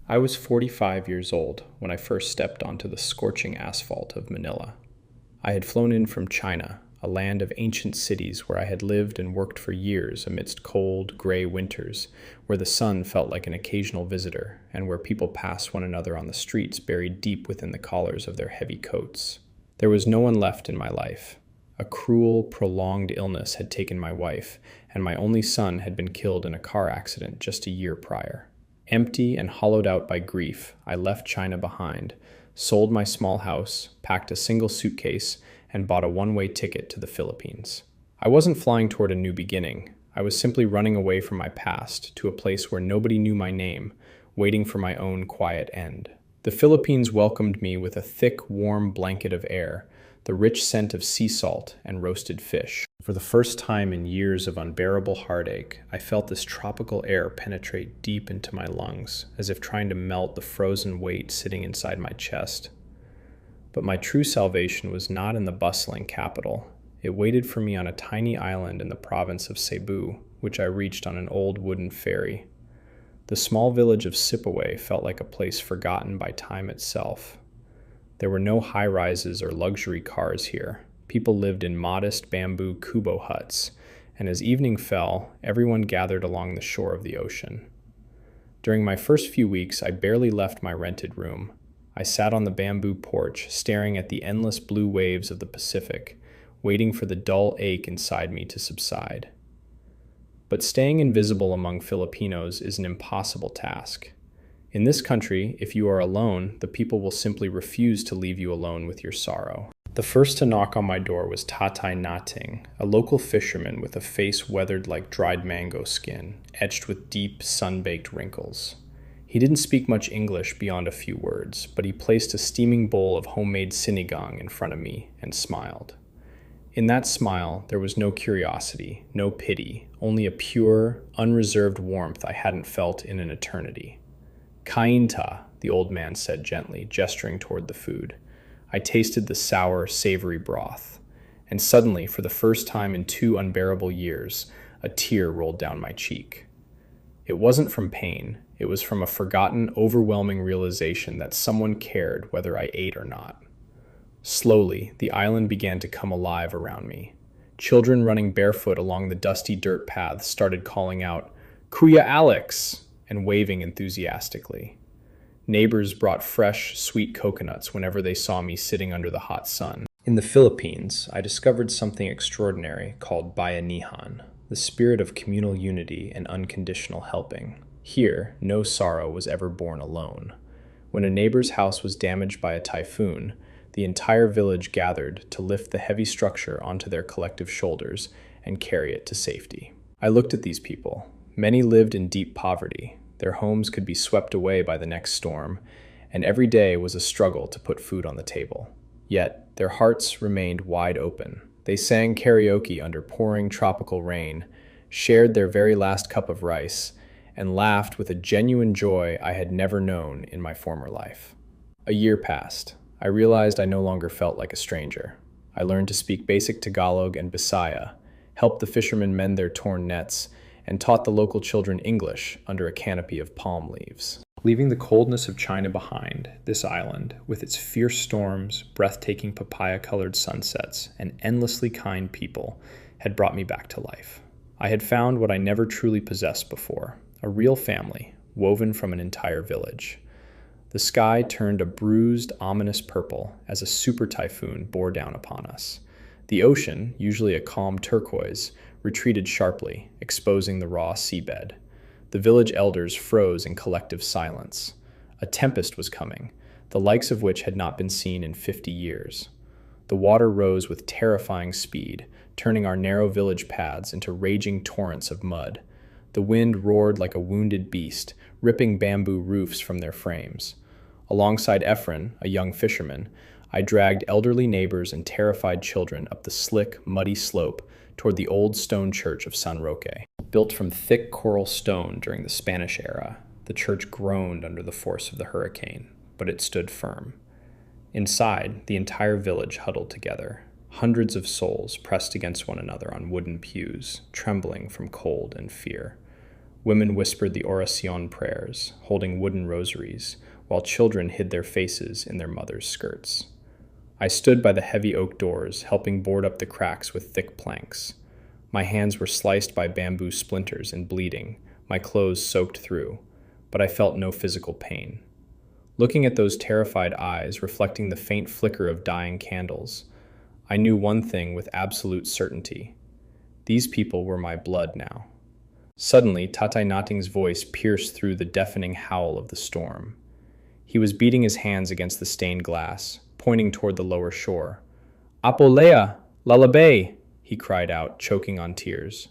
I was 45 years old when I first stepped onto the scorching asphalt of Manila. I had flown in from China, a land of ancient cities where I had lived and worked for years amidst cold, gray winters, where the sun felt like an occasional visitor, and where people passed one another on the streets buried deep within the collars of their heavy coats. There was no one left in my life. A cruel, prolonged illness had taken my wife, and my only son had been killed in a car accident just a year prior. Empty and hollowed out by grief, I left China behind, sold my small house, packed a single suitcase, and bought a one-way ticket to the Philippines. I wasn't flying toward a new beginning. I was simply running away from my past to a place where nobody knew my name, waiting for my own quiet end. The Philippines welcomed me with a thick, warm blanket of air, the rich scent of sea salt and roasted fish. For the first time in years of unbearable heartache, I felt this tropical air penetrate deep into my lungs, as if trying to melt the frozen weight sitting inside my chest. But my true salvation was not in the bustling capital. It waited for me on a tiny island in the province of Cebu, which I reached on an old wooden ferry. The small village of Sipaway felt like a place forgotten by time itself. There were no high-rises or luxury cars here. People lived in modest bamboo kubo huts, and as evening fell, everyone gathered along the shore of the ocean. During my first few weeks, I barely left my rented room. I sat on the bamboo porch, staring at the endless blue waves of the Pacific, waiting for the dull ache inside me to subside. But staying invisible among Filipinos is an impossible task. In this country, if you are alone, the people will simply refuse to leave you alone with your sorrow. The first to knock on my door was Tatay Nating, a local fisherman with a face weathered like dried mango skin, etched with deep, sun-baked wrinkles. He didn't speak much English beyond a few words, but he placed a steaming bowl of homemade sinigang in front of me and smiled. In that smile, there was no curiosity, no pity, only a pure, unreserved warmth I hadn't felt in an eternity. "Kainta," the old man said gently, gesturing toward the food. I tasted the sour, savory broth, and suddenly, for the first time in 2 unbearable years, a tear rolled down my cheek. It wasn't from pain, it was from a forgotten, overwhelming realization that someone cared whether I ate or not. Slowly, the island began to come alive around me. Children running barefoot along the dusty dirt paths started calling out, "Kuya Alex!" and waving enthusiastically. Neighbors brought fresh, sweet coconuts whenever they saw me sitting under the hot sun. In the Philippines, I discovered something extraordinary called bayanihan, the spirit of communal unity and unconditional helping. Here, no sorrow was ever borne alone. When a neighbor's house was damaged by a typhoon, the entire village gathered to lift the heavy structure onto their collective shoulders and carry it to safety. I looked at these people. Many lived in deep poverty. Their homes could be swept away by the next storm, and every day was a struggle to put food on the table. Yet, their hearts remained wide open. They sang karaoke under pouring tropical rain, shared their very last cup of rice, and laughed with a genuine joy I had never known in my former life. A year passed. I realized I no longer felt like a stranger. I learned to speak basic Tagalog and Bisaya, helped the fishermen mend their torn nets, and taught the local children English under a canopy of palm leaves. Leaving the coldness of China behind, this island, with its fierce storms, breathtaking papaya-colored sunsets, and endlessly kind people, had brought me back to life. I had found what I never truly possessed before, a real family, woven from an entire village. The sky turned a bruised, ominous purple as a super typhoon bore down upon us. The ocean, usually a calm turquoise, retreated sharply, exposing the raw seabed. The village elders froze in collective silence. A tempest was coming, the likes of which had not been seen in 50 years. The water rose with terrifying speed, turning our narrow village paths into raging torrents of mud. The wind roared like a wounded beast, ripping bamboo roofs from their frames. Alongside Ephraim, a young fisherman, I dragged elderly neighbors and terrified children up the slick, muddy slope toward the old stone church of San Roque. Built from thick coral stone during the Spanish era, the church groaned under the force of the hurricane, but it stood firm. Inside, the entire village huddled together, hundreds of souls pressed against one another on wooden pews, trembling from cold and fear. Women whispered the oracion prayers, holding wooden rosaries, while children hid their faces in their mothers' skirts. I stood by the heavy oak doors, helping board up the cracks with thick planks. My hands were sliced by bamboo splinters and bleeding, my clothes soaked through, but I felt no physical pain. Looking at those terrified eyes reflecting the faint flicker of dying candles, I knew one thing with absolute certainty. These people were my blood now. Suddenly, Tatai Nating's voice pierced through the deafening howl of the storm. He was beating his hands against the stained glass, pointing toward the lower shore. "Apolea! Lalabé!" he cried out, choking on tears.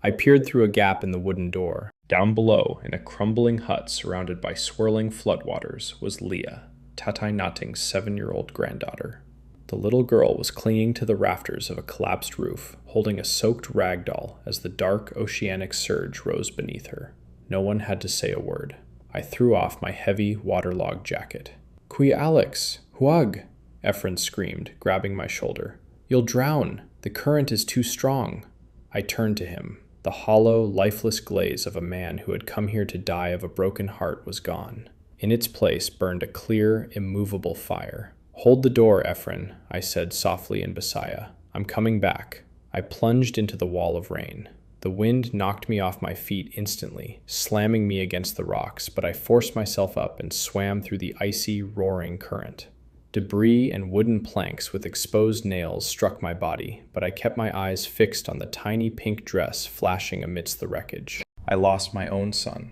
I peered through a gap in the wooden door. Down below, in a crumbling hut surrounded by swirling floodwaters, was Leah, Tatai Nating's 7-year-old granddaughter. The little girl was clinging to the rafters of a collapsed roof, holding a soaked rag doll as the dark oceanic surge rose beneath her. No one had to say a word. I threw off my heavy, waterlogged jacket. "Kui Alex! Huag!" Efren screamed, grabbing my shoulder. "You'll drown! The current is too strong!" I turned to him. The hollow, lifeless glaze of a man who had come here to die of a broken heart was gone. In its place burned a clear, immovable fire. "Hold the door, Efren," I said softly in Bisaya. "I'm coming back." I plunged into the wall of rain. The wind knocked me off my feet instantly, slamming me against the rocks, but I forced myself up and swam through the icy, roaring current. Debris and wooden planks with exposed nails struck my body, but I kept my eyes fixed on the tiny pink dress flashing amidst the wreckage. I lost my own son.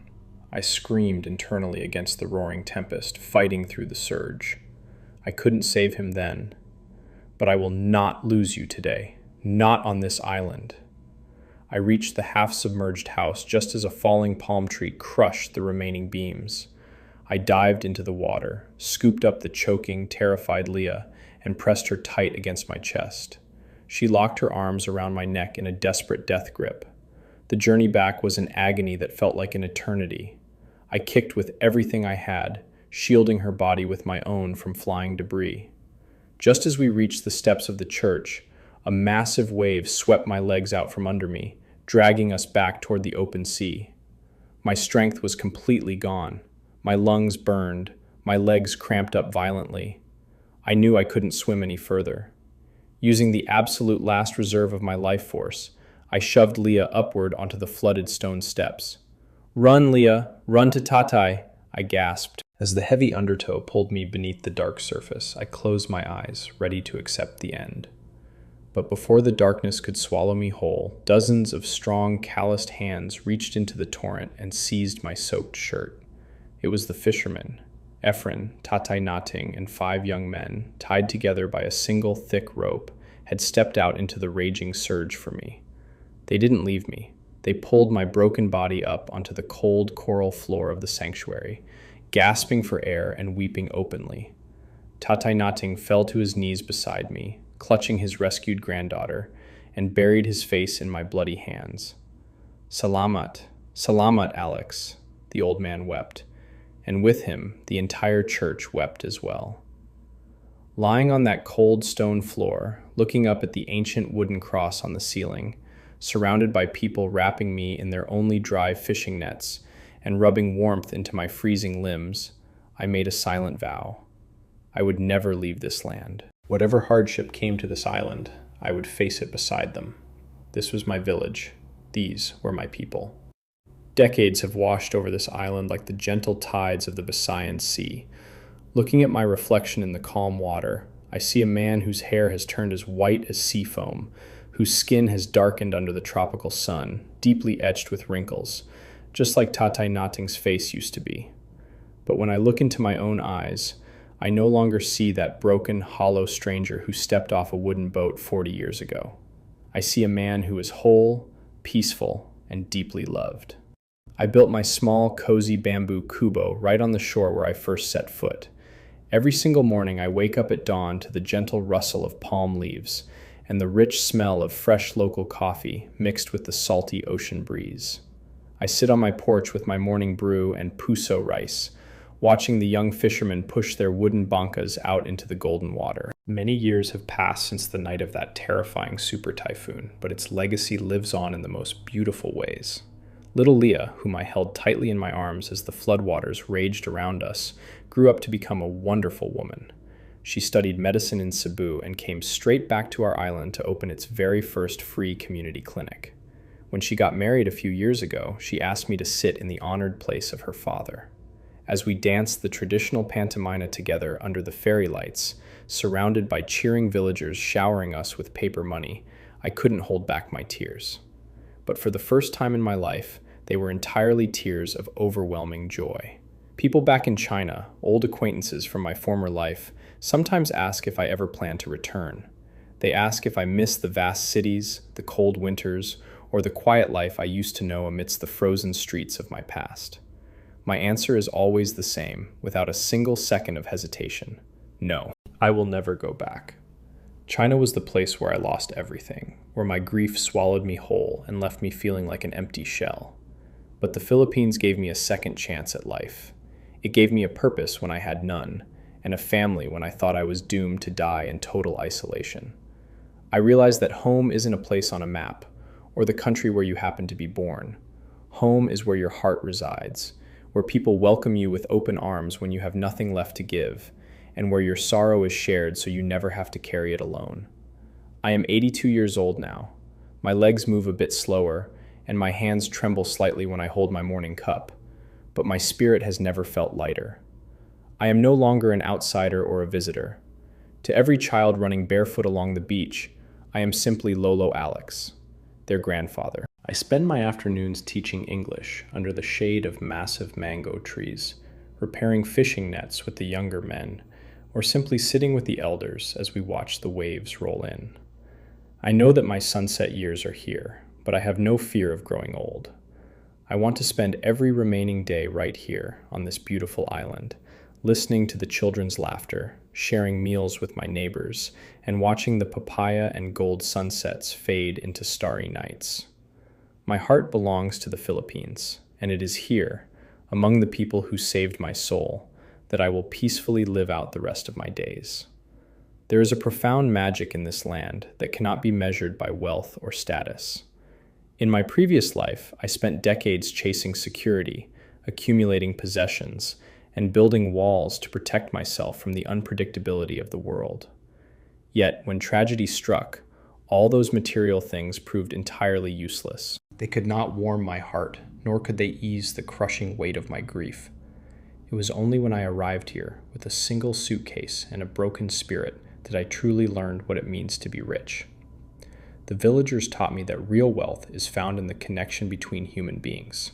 I screamed internally against the roaring tempest, fighting through the surge. I couldn't save him then, but I will not lose you today. Not on this island. I reached the half-submerged house just as a falling palm tree crushed the remaining beams. I dived into the water, scooped up the choking, terrified Leah, and pressed her tight against my chest. She locked her arms around my neck in a desperate death grip. The journey back was an agony that felt like an eternity. I kicked with everything I had, shielding her body with my own from flying debris. Just as we reached the steps of the church, a massive wave swept my legs out from under me, dragging us back toward the open sea. My strength was completely gone. My lungs burned, my legs cramped up violently. I knew I couldn't swim any further. Using the absolute last reserve of my life force, I shoved Leah upward onto the flooded stone steps. "Run, Leah! Run to Tatai!" I gasped. As the heavy undertow pulled me beneath the dark surface, I closed my eyes, ready to accept the end. But before the darkness could swallow me whole, dozens of strong, calloused hands reached into the torrent and seized my soaked shirt. It was the fishermen, Efren, Tatai Nating, and 5 young men, tied together by a single thick rope, had stepped out into the raging surge for me. They didn't leave me. They pulled my broken body up onto the cold coral floor of the sanctuary, gasping for air and weeping openly. Tatai Nating fell to his knees beside me, clutching his rescued granddaughter, and buried his face in my bloody hands. "Salamat, salamat, Alex," the old man wept, and with him the entire church wept as well. Lying on that cold stone floor, looking up at the ancient wooden cross on the ceiling, surrounded by people wrapping me in their only dry fishing nets and rubbing warmth into my freezing limbs, I made a silent vow. I would never leave this land. Whatever hardship came to this island, I would face it beside them. This was my village. These were my people. Decades have washed over this island like the gentle tides of the Bisayan Sea. Looking at my reflection in the calm water, I see a man whose hair has turned as white as sea foam, whose skin has darkened under the tropical sun, deeply etched with wrinkles, just like Tatai Nating's face used to be. But when I look into my own eyes, I no longer see that broken, hollow stranger who stepped off a wooden boat 40 years ago. I see a man who is whole, peaceful, and deeply loved. I built my small, cozy bamboo kubo right on the shore where I first set foot. Every single morning I wake up at dawn to the gentle rustle of palm leaves and the rich smell of fresh local coffee mixed with the salty ocean breeze. I sit on my porch with my morning brew and puso rice, watching the young fishermen push their wooden bankas out into the golden water. Many years have passed since the night of that terrifying super typhoon, but its legacy lives on in the most beautiful ways. Little Leah, whom I held tightly in my arms as the floodwaters raged around us, grew up to become a wonderful woman. She studied medicine in Cebu and came straight back to our island to open its very first free community clinic. When she got married a few years ago, she asked me to sit in the honored place of her father. As we danced the traditional pantomima together under the fairy lights, surrounded by cheering villagers showering us with paper money, I couldn't hold back my tears. But for the first time in my life, they were entirely tears of overwhelming joy. People back in China, old acquaintances from my former life, sometimes ask if I ever plan to return. They ask if I miss the vast cities, the cold winters, or the quiet life I used to know amidst the frozen streets of my past. My answer is always the same, without a single second of hesitation. No, I will never go back. China was the place where I lost everything, where my grief swallowed me whole and left me feeling like an empty shell. But the Philippines gave me a second chance at life. It gave me a purpose when I had none, and a family when I thought I was doomed to die in total isolation. I realized that home isn't a place on a map, or the country where you happen to be born. Home is where your heart resides, where people welcome you with open arms when you have nothing left to give, and where your sorrow is shared so you never have to carry it alone. I am 82 years old now. My legs move a bit slower, and my hands tremble slightly when I hold my morning cup, but my spirit has never felt lighter. I am no longer an outsider or a visitor. To every child running barefoot along the beach, I am simply Lolo Alex, their grandfather. I spend my afternoons teaching English under the shade of massive mango trees, repairing fishing nets with the younger men, or simply sitting with the elders as we watch the waves roll in. I know that my sunset years are here, but I have no fear of growing old. I want to spend every remaining day right here on this beautiful island, listening to the children's laughter, sharing meals with my neighbors, and watching the papaya and gold sunsets fade into starry nights. My heart belongs to the Philippines, and it is here, among the people who saved my soul, that I will peacefully live out the rest of my days. There is a profound magic in this land that cannot be measured by wealth or status. In my previous life, I spent decades chasing security, accumulating possessions, and building walls to protect myself from the unpredictability of the world. Yet, when tragedy struck, all those material things proved entirely useless. They could not warm my heart, nor could they ease the crushing weight of my grief. It was only when I arrived here, with a single suitcase and a broken spirit, that I truly learned what it means to be rich. The villagers taught me that real wealth is found in the connection between human beings.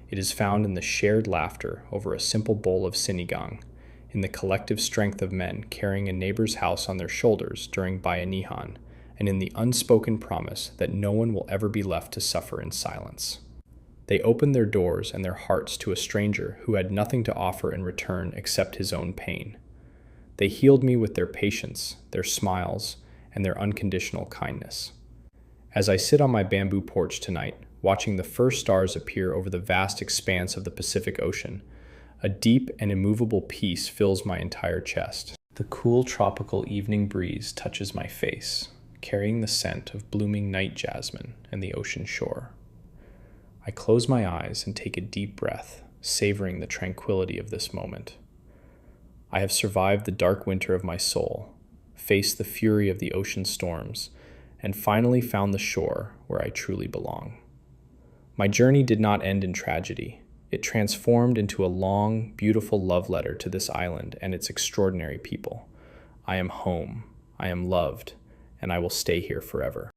It is found in the shared laughter over a simple bowl of sinigang, in the collective strength of men carrying a neighbor's house on their shoulders during bayanihan, and in the unspoken promise that no one will ever be left to suffer in silence. They opened their doors and their hearts to a stranger who had nothing to offer in return except his own pain. They healed me with their patience, their smiles, and their unconditional kindness. As I sit on my bamboo porch tonight, watching the first stars appear over the vast expanse of the Pacific Ocean, a deep and immovable peace fills my entire chest. The cool tropical evening breeze touches my face, carrying the scent of blooming night jasmine and the ocean shore. I close my eyes and take a deep breath, savoring the tranquility of this moment. I have survived the dark winter of my soul, faced the fury of the ocean storms, and finally found the shore where I truly belong. My journey did not end in tragedy. It transformed into a long, beautiful love letter to this island and its extraordinary people. I am home, I am loved, and I will stay here forever.